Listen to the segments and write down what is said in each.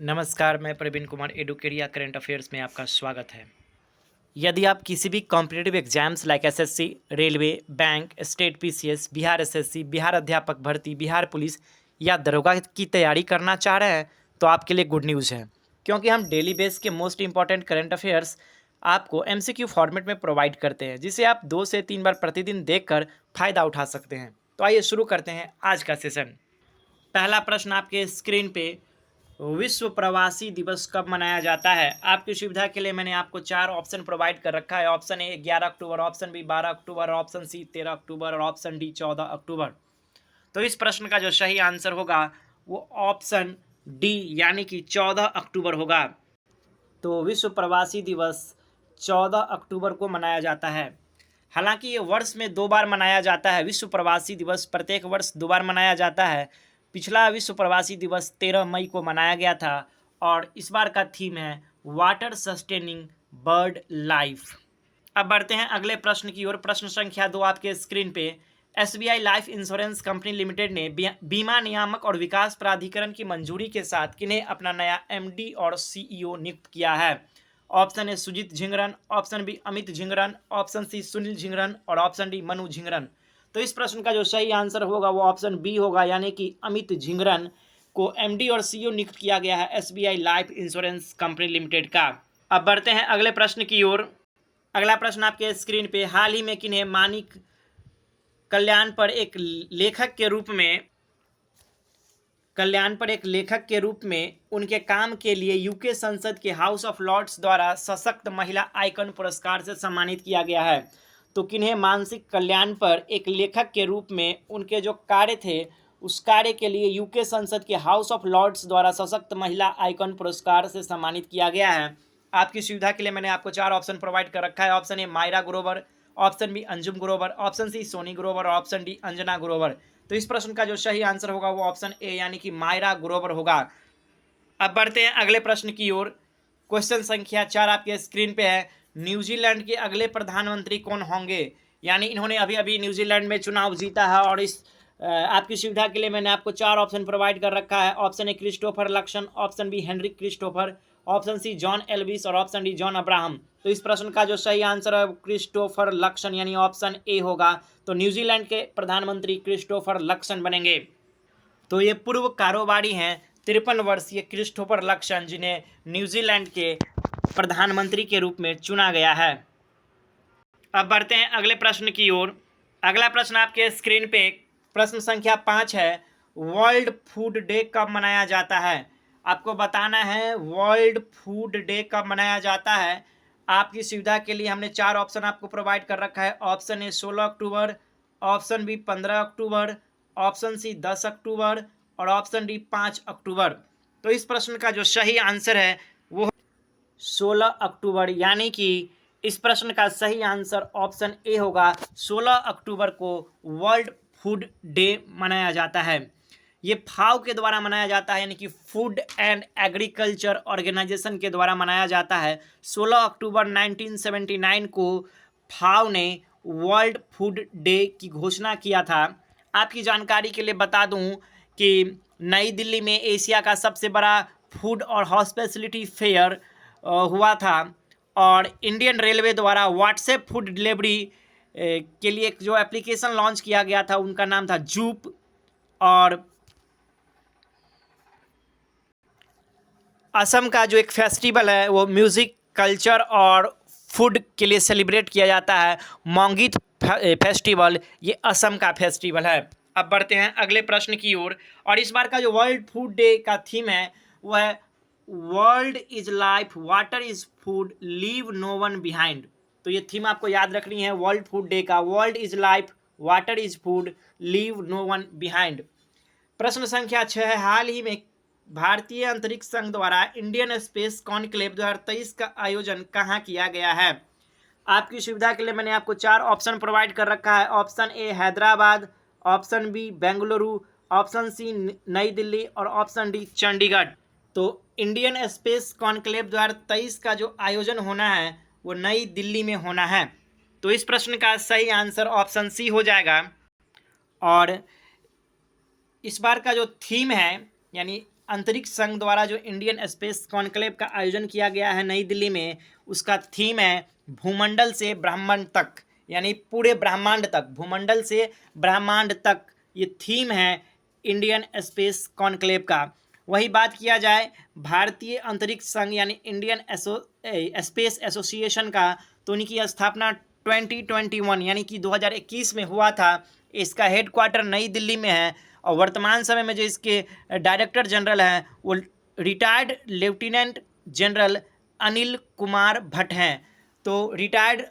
नमस्कार, मैं Praveen Kumar एडुकेरिया current affairs में आपका स्वागत है। यदि आप किसी भी competitive exams like SSC, railway, bank, state PCS, Bihar SSC, Bihar अध्यापक भर्ती, बिहार पुलिस या दरोगा की तैयारी करना चाह रहे हैं तो आपके लिए गुड न्यूज़ है, क्योंकि हम डेली बेस के मोस्ट इंपॉर्टेंट करंट अफेयर्स आपको एमसीक्यू फॉर्मेट में प्रोवाइड करते हैं, जिसे आप 2 से 3 बार प्रतिदिन देखकर फ़ायदा उठा सकते हैं। तो आइए शुरू करते हैं आज का सेशन। पहला प्रश्न आपके स्क्रीन पे, विश्व प्रवासी दिवस कब मनाया जाता है? आपकी सुविधा के लिए मैंने आपको 4 ऑप्शन प्रोवाइड कर रखा है। Option A 11 October, option B 12 October, option C 13 October और ऑप्शन डी 14 अक्टूबर। तो इस प्रश्न का जो सही आंसर होगा वो ऑप्शन डी यानी कि 14 अक्टूबर होगा। तो विश्व प्रवासी दिवस 14 अक्टूबर को मनाया जाता है। हालांकि ये वर्ष में 2 बार मनाया जाता है। विश्व प्रवासी दिवस प्रत्येक वर्ष 2 बार मनाया जाता है। पिछला विश्व प्रवासी दिवस 13 मई को मनाया गया था और इस बार का थीम है वाटर सस्टेनिंग बर्ड लाइफ। अब बढ़ते हैं अगले प्रश्न की ओर। प्रश्न संख्या 2 आपके स्क्रीन पे। SBI life insurance company limited ने बीमा नियामक और विकास प्राधिकरण की मंजूरी के साथ किन्हें अपना नया एमडी और सीईओ नियुक्त किया है? Option A Sujit Jhingran, option B Amit Jhingran, option C Sunil Jhingran और ऑप्शन डी मनु झिंगरन। तो इस प्रश्न का जो सही आंसर होगा वो ऑप्शन बी होगा, यानी कि अमित झिंगरन को एमडी और सीईओ नियुक्त किया गया है SBI life insurance company limited का। अब बढ़ते हैं अगले प्रश्न की ओर। अगला प्रश्न आपके स्क्रीन पे। हाल ही में किन्हें मानिक कल्याण पर एक लेखक के रूप में उनके काम के लिए यूके संसद के हाउस ऑफ लॉर्ड्स द्वारा सशक्त महिला आइकन पुरस्कार से सम्मानित किया गया है? तो किन्हें मानसिक कल्याण पर एक लेखक के रूप में उनके जो कार्य थे उस कार्य के लिए यूके संसद के हाउस ऑफ लॉर्ड्स द्वारा सशक्त महिला आइकन पुरस्कार से सम्मानित किया गया है? आपकी सुविधा के लिए मैंने आपको 4 ऑप्शन प्रोवाइड कर रखा है। Option A Myra Grover, option B Anjum Grover, option C Soni Grover और ऑप्शन डी अंजना ग्रोवर। तो इस प्रश्न का जो सही आंसर होगा वो ऑप्शन ए यानी कि मायरा ग्रोवर होगा। अब बढ़ते हैं अगले प्रश्न की ओर। क्वेश्चन संख्या 4 आपके स्क्रीन पे है। न्यूजीलैंड के अगले प्रधानमंत्री कौन होंगे? यानी इन्होंने अभी अभी न्यूजीलैंड में चुनाव जीता है और इस आपकी सुविधा के लिए मैंने आपको 4 ऑप्शन प्रोवाइड कर रखा है। Option A Christopher Luxon, option B Henrik Christopher, option C John Elvis और ऑप्शन डी जॉन अब्राहम। तो इस प्रश्न का जो सही आंसर है क्रिस्टोफर लक्सन यानी ऑप्शन ए होगा। तो न्यूजीलैंड के प्रधानमंत्री क्रिस्टोफर लक्सन बनेंगे। तो ये पूर्व कारोबारी हैं 53 वर्षीय क्रिस्टोफर लक्सन, जिन्हें न्यूजीलैंड के प्रधानमंत्री के रूप में चुना गया है। अब बढ़ते हैं अगले प्रश्न की ओर। अगला प्रश्न आपके स्क्रीन पे प्रश्न संख्या 5 है। वर्ल्ड फूड डे कब मनाया जाता है? आपको बताना है वर्ल्ड फूड डे कब मनाया जाता है। आपकी सुविधा के लिए हमने 4 ऑप्शन आपको प्रोवाइड कर रखा है। Option A 16 October, option B 15 October, option C 10 October और ऑप्शन डी 5 अक्टूबर। तो इस प्रश्न का जो सही आंसर है वो 16 अक्टूबर, यानी कि इस प्रश्न का सही आंसर ऑप्शन ए होगा। 16 अक्टूबर को वर्ल्ड फूड डे मनाया जाता है। ये फाओ के द्वारा मनाया जाता है, यानी कि फूड एंड एग्रीकल्चर ऑर्गेनाइजेशन के द्वारा मनाया जाता है। 16 अक्टूबर 1979 को फाओ ने वर्ल्ड फूड डे की घोषणा किया था। आपकी जानकारी के लिए बता दूं कि नई दिल्ली में एशिया का सबसे बड़ा फूड और हॉस्पिटैलिटी फेयर हुआ था और इंडियन रेलवे द्वारा व्हाट्सएप फूड डिलीवरी के लिए जो एप्लीकेशन लॉन्च किया गया था उनका नाम था जूप। और असम का जो एक फेस्टिवल है वो म्यूज़िक, कल्चर और फूड के लिए सेलिब्रेट किया जाता है, मोंगीत फेस्टिवल। ये असम का फेस्टिवल है। अब बढ़ते हैं अगले प्रश्न की ओर। और इस बार का जो वर्ल्ड फूड डे का थीम है वो है world is life, water is food, leave no one behind. तो ये थीम आपको याद रखनी है वर्ल्ड फूड डे का, world is life, water is food, leave no one behind. प्रश्न संख्या 6 है। हाल ही में भारतीय अंतरिक्ष संघ द्वारा इंडियन स्पेस कॉन्क्लेव 2023 का आयोजन कहाँ किया गया है? आपकी सुविधा के लिए मैंने आपको 4 ऑप्शन प्रोवाइड कर रखा है। Option A Hyderabad, option B Bengaluru, option C Nai Delhi और ऑप्शन डी चंडीगढ़। तो इंडियन स्पेस कॉन्क्लेव 2023 का जो आयोजन होना है वो नई दिल्ली में होना है। तो इस प्रश्न का सही आंसर ऑप्शन सी हो जाएगा। और इस बार का जो थीम है, यानी अंतरिक्ष संघ द्वारा जो इंडियन स्पेस कॉन्क्लेव का आयोजन किया गया है नई दिल्ली में, उसका थीम है भूमंडल से ब्रह्मांड तक, यानी पूरे ब्रह्मांड तक, भूमंडल से ब्रह्मांड तक, ये थीम है इंडियन स्पेस कॉन्क्लेव का। वही बात किया जाए भारतीय अंतरिक्ष संघ यानी इंडियन स्पेस एसोसिएशन का, तो उनकी स्थापना 2021 यानी कि 2021 में हुआ था। इसका हेडक्वार्टर नई दिल्ली में है और वर्तमान समय में जो इसके डायरेक्टर जनरल हैं वो retired lieutenant general Anil Kumar Bhatt हैं। तो retired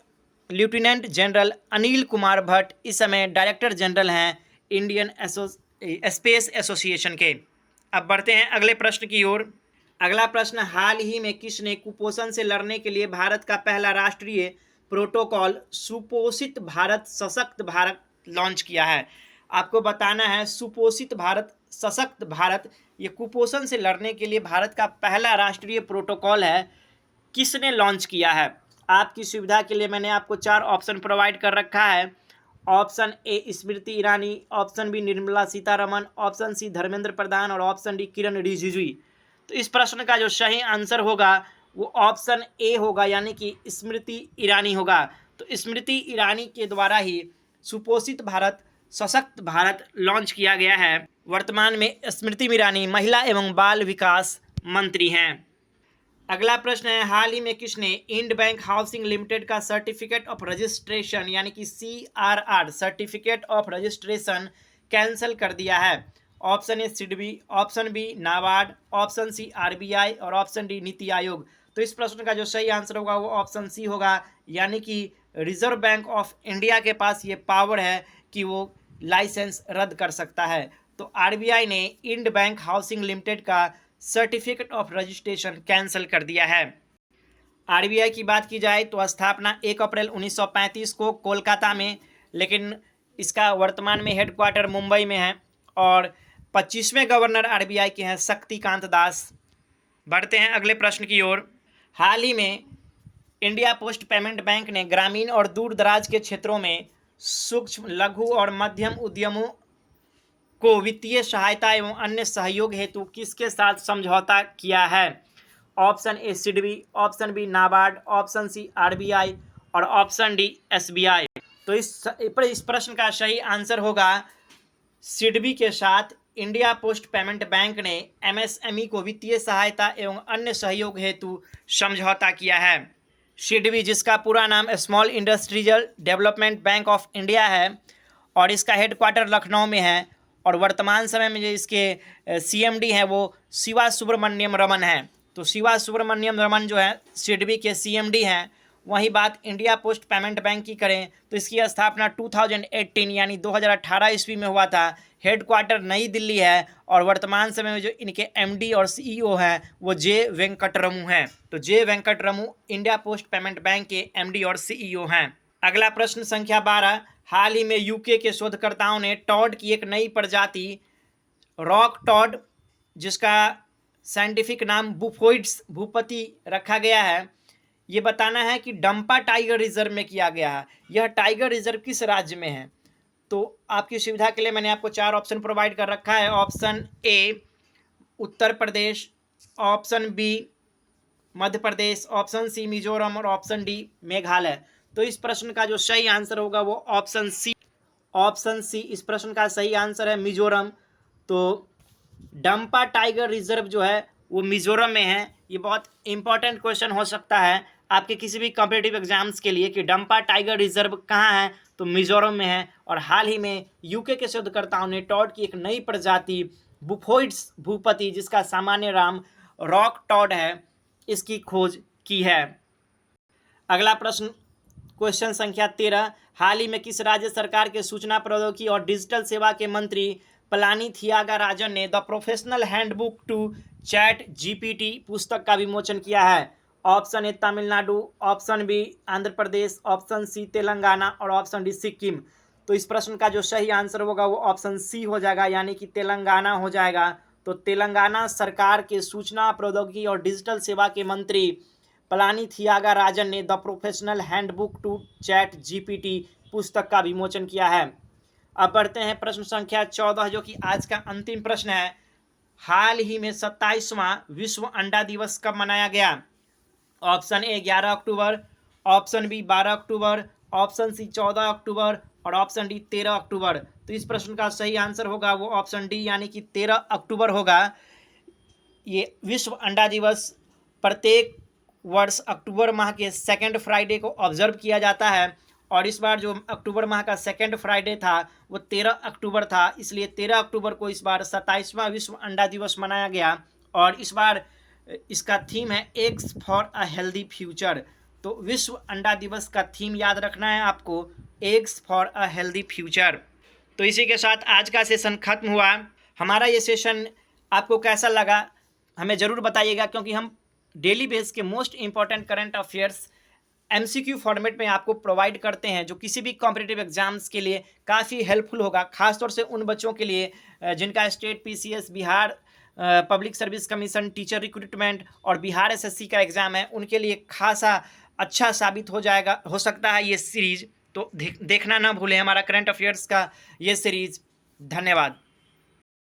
lieutenant general Anil Kumar Bhatt इस समय डायरेक्टर जनरल हैं इंडियन स्पेस एसोसिएशन के। अब बढ़ते हैं अगले प्रश्न की ओर। अगला प्रश्न, हाल ही में किसने कुपोषण से लड़ने के लिए भारत का पहला राष्ट्रीय प्रोटोकॉल सुपोषित भारत सशक्त भारत लॉन्च किया है? आपको बताना है सुपोषित भारत सशक्त भारत, ये कुपोषण से लड़ने के लिए भारत का पहला राष्ट्रीय प्रोटोकॉल है। किसने लॉन्च किया है? आपकी सुविधा के लिए मैंने आपको 4 ऑप्शन प्रोवाइड कर रखा है। Option A Smriti Irani, option B Nirmala Sitharaman, option C Dharmendra Pradhan और ऑप्शन डी किरण रिजिजू। तो इस प्रश्न का जो सही आंसर होगा वो ऑप्शन ए होगा, यानी कि स्मृति ईरानी होगा। तो स्मृति ईरानी के द्वारा ही सुपोषित भारत सशक्त भारत लॉन्च किया गया है। वर्तमान में स्मृति ईरानी महिला एवं बाल विकास मंत्री हैं। अगला प्रश्न है, हाल ही में किसने इंड बैंक हाउसिंग लिमिटेड का सर्टिफिकेट ऑफ रजिस्ट्रेशन यानी कि CRR certificate of registration cancel कर दिया है? Option A SIDBI, option B NABARD, option C RBI और ऑप्शन डी नीति आयोग। तो इस प्रश्न का जो सही आंसर होगा वो ऑप्शन सी होगा, यानी कि रिजर्व बैंक ऑफ इंडिया के पास ये पावर है कि वो लाइसेंस रद्द कर सकता है। तो RBI ने इंड बैंक हाउसिंग लिमिटेड का सर्टिफिकेट ऑफ रजिस्ट्रेशन कैंसिल कर दिया है। RBI की बात की जाए तो स्थापना 1 अप्रैल 1935 को कोलकाता में, लेकिन इसका वर्तमान में हेडक्वार्टर मुंबई में है और 25वें गवर्नर RBI के हैं शक्तिकांत दास। बढ़ते हैं अगले प्रश्न की ओर। हाल ही में इंडिया पोस्ट पेमेंट बैंक ने ग्रामीण और दूर दराज के क्षेत्रों में सूक्ष्म लघु और मध्यम उद्यमों को वित्तीय सहायता एवं अन्य सहयोग हेतु किसके साथ समझौता किया है? Option A SIDBI, option B NABARD, option C RBI और ऑप्शन डी SBI। तो इस प्रश्न का सही आंसर होगा सिडबी के साथ इंडिया पोस्ट पेमेंट बैंक ने MSME को वित्तीय सहायता एवं अन्य सहयोग हेतु समझौता किया है। सिडबी, जिसका पूरा नाम small industrial development bank of India है और इसका हेडक्वार्टर लखनऊ में है और वर्तमान समय में जो इसके CMD हैं वो शिवा सुब्रमण्यम रमन हैं। तो शिवा सुब्रमण्यम रमन जो है सिडबी के CMD हैं। वही बात इंडिया पोस्ट पेमेंट बैंक की करें तो इसकी स्थापना 2018 यानी 2018 ईस्वी में हुआ था। हेडक्वार्टर नई दिल्ली है और वर्तमान समय में जो इनके MD और CEO हैं वो जे वेंकटरमू हैं। तो जे वेंकटरमू इंडिया पोस्ट पेमेंट बैंक के MD और CEO हैं। अगला प्रश्न संख्या 12, हाल ही में UK के शोधकर्ताओं ने टॉड की एक नई प्रजाति रॉक टॉड, जिसका साइंटिफिक नाम बुफोइड्स भूपति रखा गया है, ये बताना है कि डंपा टाइगर रिजर्व में किया गया है। यह टाइगर रिजर्व किस राज्य में है? तो आपकी सुविधा के लिए मैंने आपको 4 ऑप्शन प्रोवाइड कर रखा है। Option A Uttar Pradesh, option B Madhya Pradesh, option C Mizoram और ऑप्शन डी मेघालय। तो इस प्रश्न का जो सही आंसर होगा वो ऑप्शन सी इस प्रश्न का सही आंसर है, मिजोरम। तो डंपा टाइगर रिजर्व जो है वो मिजोरम में है। ये बहुत इंपॉर्टेंट क्वेश्चन हो सकता है आपके किसी भी कॉम्पिटिटिव एग्जाम्स के लिए कि डंपा टाइगर रिजर्व कहाँ है, तो मिजोरम में है। और हाल ही में UK के शोधकर्ताओं ने टॉड की एक नई प्रजाति बुफोइड्स भूपति, जिसका सामान्य नाम रॉक टॉड है, इसकी खोज की है। अगला प्रश्न क्वेश्चन संख्या 13, हाल ही में किस राज्य सरकार के सूचना प्रौद्योगिकी और डिजिटल सेवा के मंत्री पलानी थियागाराजन ने the professional handbook to chat GPT पुस्तक का विमोचन किया है? Option A Tamil Nadu, option B Andhra Pradesh, option C Telangana और ऑप्शन डी सिक्किम। तो इस प्रश्न का जो सही आंसर होगा वो ऑप्शन सी हो जाएगा, यानी कि तेलंगाना हो जाएगा। तो तेलंगाना सरकार के सूचना प्रौद्योगिकी और डिजिटल सेवा के मंत्री पलानी थियागाराजन ने the professional handbook to chat GPT पुस्तक का विमोचन किया है। अब बढ़ते हैं प्रश्न संख्या 14, जो कि आज का अंतिम प्रश्न है। हाल ही में 27वां विश्व अंडा दिवस कब मनाया गया? Option A 11 October, option B 12 October, option C 14 October और ऑप्शन डी 13 अक्टूबर। तो इस प्रश्न का सही आंसर होगा वो ऑप्शन डी यानी कि 13 अक्टूबर होगा। ये विश्व अंडा दिवस प्रत्येक वर्ष अक्टूबर माह के सेकंड फ्राइडे को ऑब्जर्व किया जाता है और इस बार जो अक्टूबर माह का सेकंड फ्राइडे था वो 13 अक्टूबर था, इसलिए 13 अक्टूबर को इस बार 27वां विश्व अंडा दिवस मनाया गया। और इस बार इसका थीम है eggs for a healthy future. तो विश्व अंडा दिवस का थीम याद रखना है आपको, eggs for a healthy future. तो इसी के साथ आज का सेशन खत्म हुआ। हमारा ये सेशन आपको कैसा लगा हमें ज़रूर बताइएगा, क्योंकि हम डेली बेस के most important current affairs MCQ format में आपको प्रोवाइड करते हैं, जो किसी भी कॉम्पिटिटिव एग्जाम्स के लिए काफ़ी हेल्पफुल होगा, खासतौर से उन बच्चों के लिए जिनका state PCS, Bihar public service commission, teacher recruitment और बिहार एसएससी का एग्ज़ाम है, उनके लिए खासा अच्छा साबित हो सकता है ये सीरीज़। तो देखना ना भूलें हमारा करंट अफेयर्स का ये सीरीज़। धन्यवाद।